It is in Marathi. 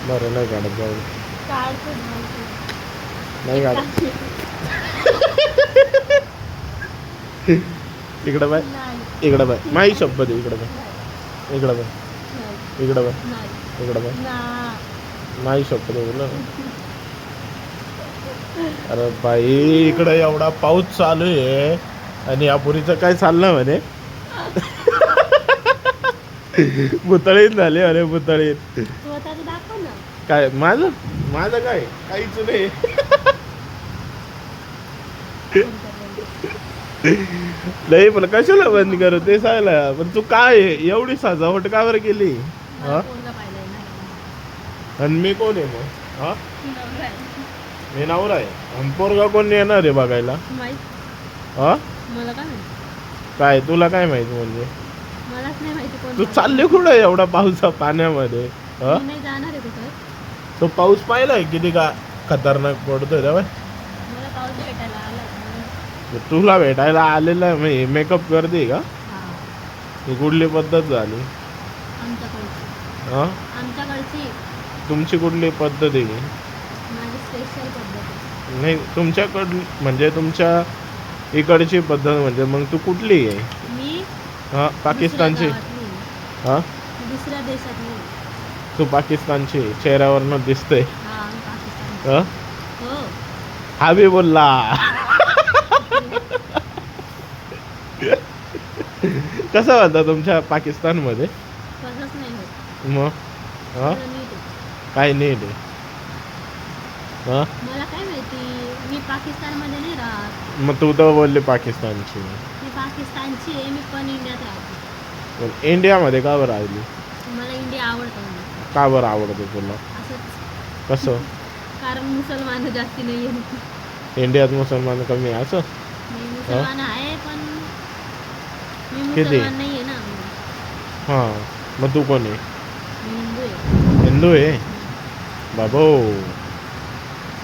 बरं नाही काढत जाऊ काढतो नाही काढत इकडं बाय नाही इकडं बाय माही शपथ आहे इकडं बाय नाही इकडं बाय नाही इकडं बाय नाही इकडं बाय नाही नाही शपथ आहे बोल अरे बाई इकडं एवढा पाऊस चालू आहे आणि या पुरीचं काय चाललं म्हणे भुतळीत झाले अरे भुतळीत स्वतःच दाखव ना काय माझं माझं काय काहीच नाही नाही पण कशाला बंद करू ते सांगायला पण तू काय एवढी सजावट का बरं केली हा पोरगा पाहिलाय ना आणि मी कोण आहे मग हा नवरा आहे. मी नवरा आहे आणि पोरगा कोण येणार आहे बघायला माहित हा मला काय माहिती काय तुला काय माहिती म्हणजे मलाच नाही माहिती कोण तू पाहिलंय. चालले कुठं एवढा पावसा पाण्यामध्ये हा मी नाही जाणार आहे कुठं तो पाऊस पाहिलाय किती का खतरनाक पडतोय रे बाय मला पाऊस भेटायला आला तुला भेटायला आलेला आहे मेकअप करते का हा ही कुठली पद्धत झाली आमच्याकडची हा आमच्याकडची तुमची कुठली पद्धत आहे माझी स्पेशल पद्धत आहे. नाही तुमच्याकडली म्हणजे तुमच्या इकडची पद्धत म्हणजे मग तू कुठली आहे मी हा पाकिस्तानची दुसऱ्या गावातली आहे. हा दुसऱ्या देशातली आहे. तू पाकिस्तानची चेहऱ्यावरनं दिसतंय हा मी पाकिस्तान हा हो हा बी बोलला कसं होता तुमच्या पाकिस्तानमध्ये कसंच नाही होत मग हा मला नीट आहे. काय नीट आहे हा मला काय माहिती मी पाकिस्तानमध्ये नाही राहत मग तू तर बोलली पाकिस्तानची मी पाकिस्तानची आहे मी पण इंडियात राहते पण इंडियामध्ये का बरं आली मला इंडिया आवडतं म्हणून. का बरं आवडतं तुला असंच कसं कारण मुसलमान जास्ती नाही आहे इंडियात मुसलमान कमी आहे असं मी मुसलमान आहे पण मी किती? मुसलमान नाही आहे ना हां मग तू कोण आहे मी हिंदू आहे हिंदू आहे बाबो